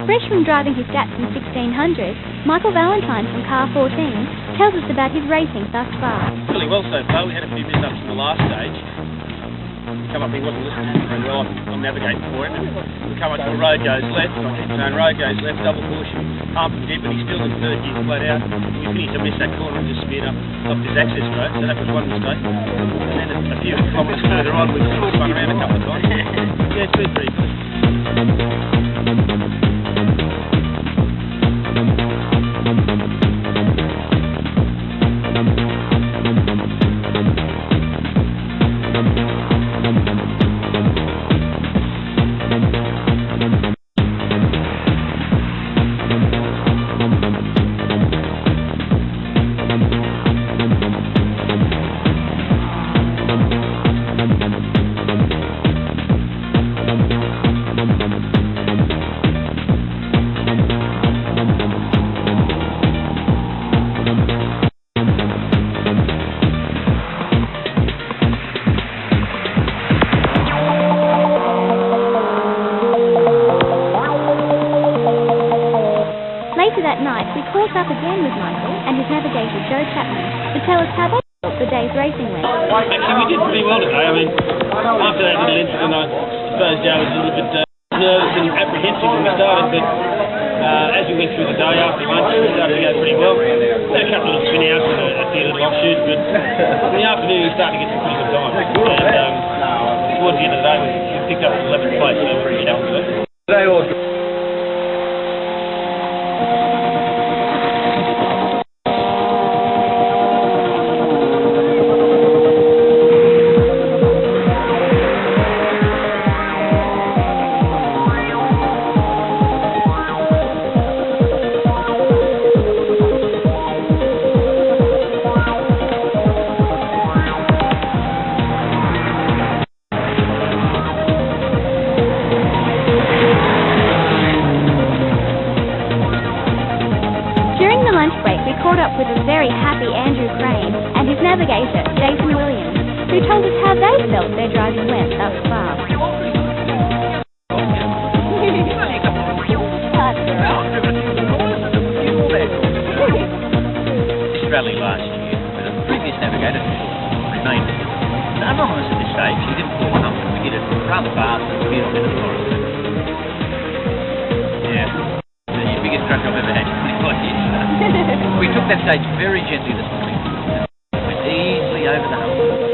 Fresh from driving his Datsun 1600, Michael Valentine from Car 14 tells us about his racing thus far. Really well so far. We had a few mishaps in the last stage. Come up, he wasn't listening very well. I'm navigating for him. We come up to a road goes left. Road goes left, double push, pump and dip, and he's still in third gear flat out. We finished to miss that corner and just speared up his access road, so that was one mistake. And then a few kilometres further on, we spun around a couple of times. Yeah, it's been pretty good. Later that night, we caught up again with Michael and his navigator Joe Chapman to tell us how they felt the day's racing went. Actually, we did pretty well today. I mean, after that little incident, I suppose Joe was a little bit nervous and apprehensive when we started, but as we went through the day after lunch, we started to go pretty well. We had a couple of spin outs and a few little offshoots, but in the afternoon we started to get some pretty good time. And towards the end of the day, we picked up 11th place, so we're pretty happy with it. Today was caught up with a very happy Andrew Crane and his navigator, Jason Williams, who told us how they felt their driving went thus far. This rally last year, with a previous navigator remained anonymous at this stage. He didn't pull one up, and we did it rather fast and we did it in the forest. Yeah, the biggest crash I've ever had. We took that stage very gently this morning. Went easily over the hump.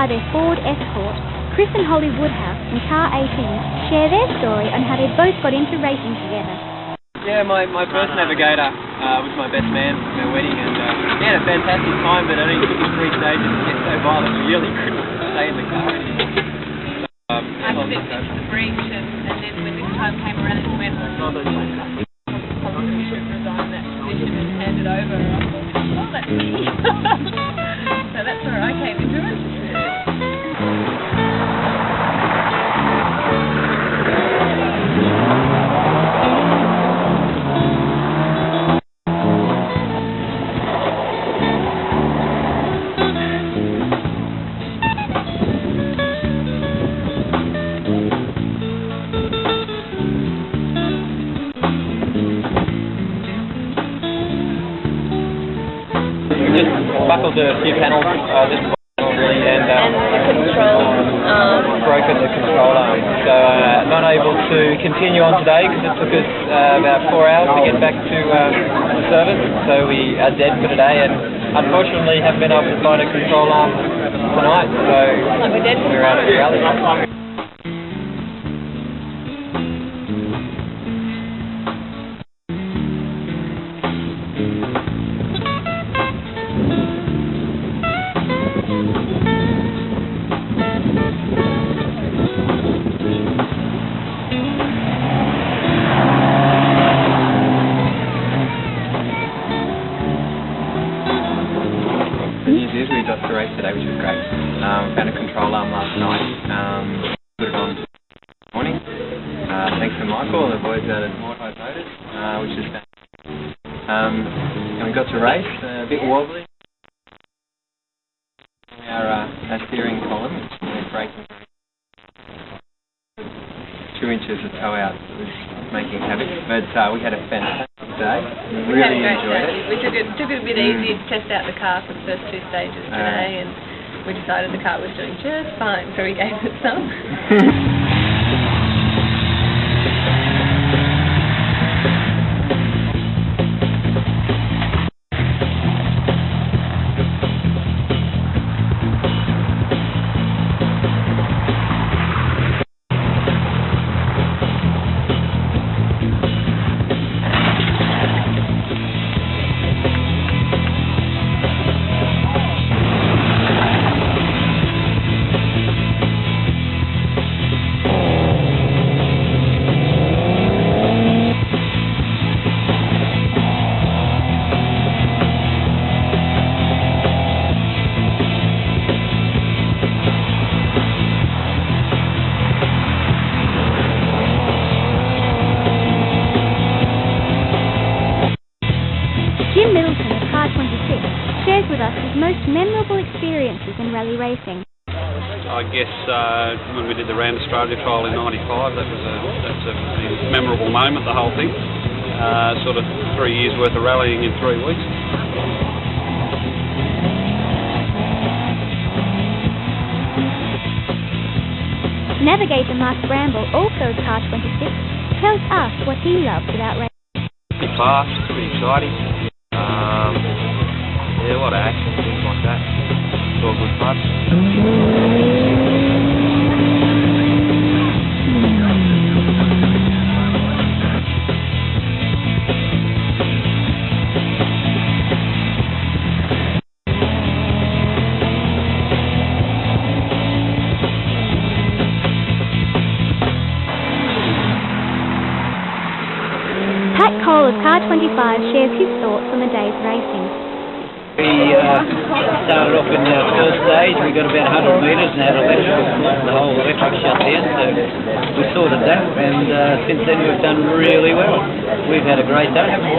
by their Ford Escort, Chris and Holly Woodhouse from Car 18 share their story on how they both got into racing together. Yeah, my first navigator was my best man at my wedding, and we had a fantastic time, but it only took us 3 stages to get so violent we really couldn't stay in the car anymore. I stepped into the breach, and then when the time came around and went, probably should resign that position and hand it over. I thought, oh, that's me. So that's where I came into it. Buckled a few panels, this panel really, and the control broken the control arm. So not able to continue on today because it took us about 4 hours to get back to the service. So we are dead for today, and unfortunately haven't been able to find a control arm tonight. So we're out of the rally. We got to race today, which was great. Found a control arm last night. Put it on this morning. Thanks to Michael and the boys out at Mortified Motors, which is fantastic. And we got to race, a bit wobbly. Our steering column, which is braking 2 inches of toe out. It was making havoc, but we had a fantastic day. We really enjoyed it. We took it a bit easy to test out the car for the first 2 stages today, and we decided the car was doing just fine, so we gave it some. shares with us his most memorable experiences in rally racing. I guess when we did the Round Australia trial in '95, that's a memorable moment, the whole thing. Sort of 3 years worth of rallying in 3 weeks. Navigator Mark Bramble, also of Car 26, tells us what he loves about racing. Pretty fast, pretty exciting. Yeah, a lot of action, things like that. It's all good fun. Cole of Car 25 shares his thoughts on the day's racing. We started off in the first stage, we got about 100 metres and had the whole electric shut down, so we sorted that, and since then we've done really well. We've had a great day.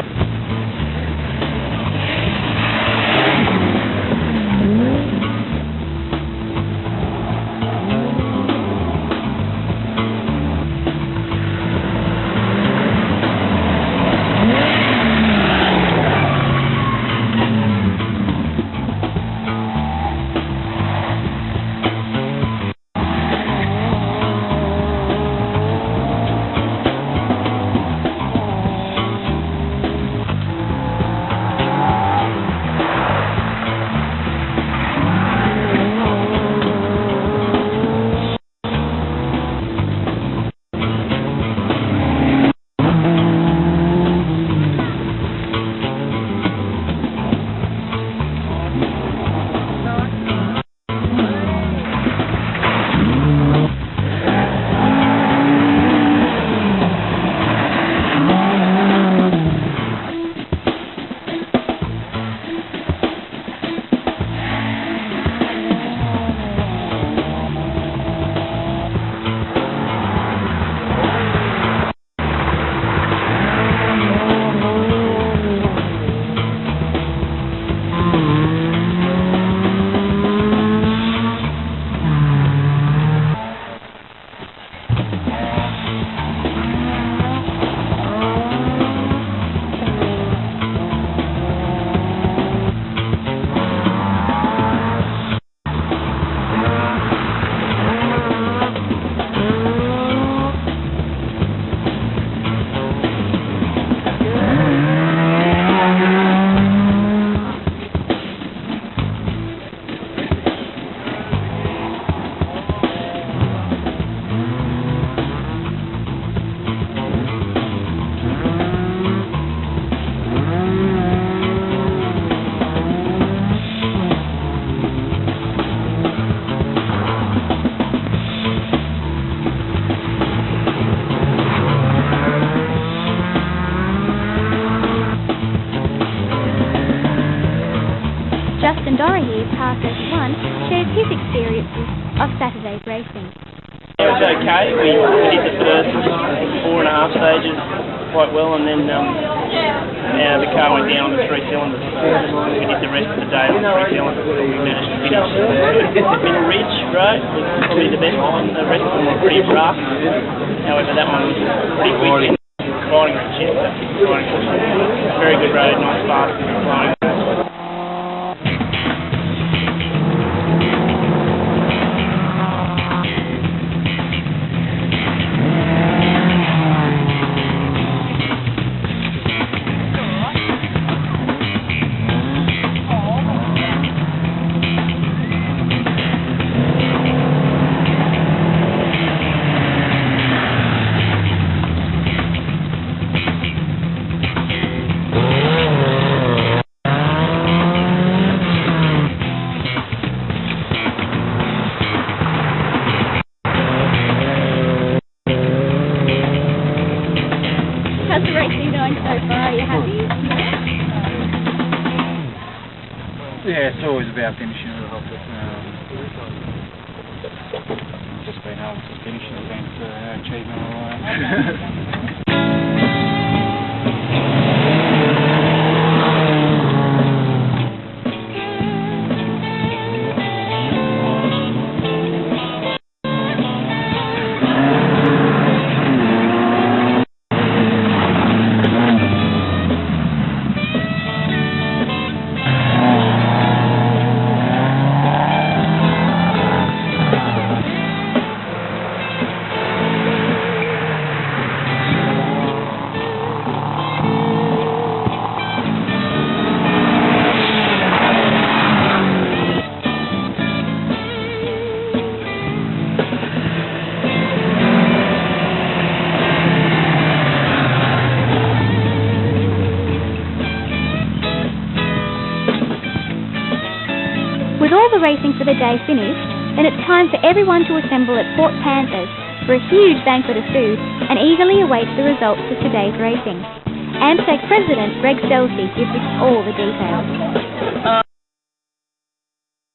Justin Dorahy, Car 31, shares his experiences of Saturday's racing. It was okay. We did the first 4.5 stages quite well, and then the car went down to 3 cylinders. We did the rest of the day on 3 cylinders. We managed to finish Middle Ridge Road was probably the best one. The rest of them were pretty rough. However, that one was pretty quick. Riding with chip, very good road, nice fast flying. How's the racing going so far? Are you happy? Yeah, it's always about finishing it off. Just being able to finish it has been an achievement all right. With all the racing for the day finished, then it's time for everyone to assemble at Port Panthers for a huge banquet of food and eagerly await the results of today's racing. AMSAG President Greg Stelsey gives us all the details.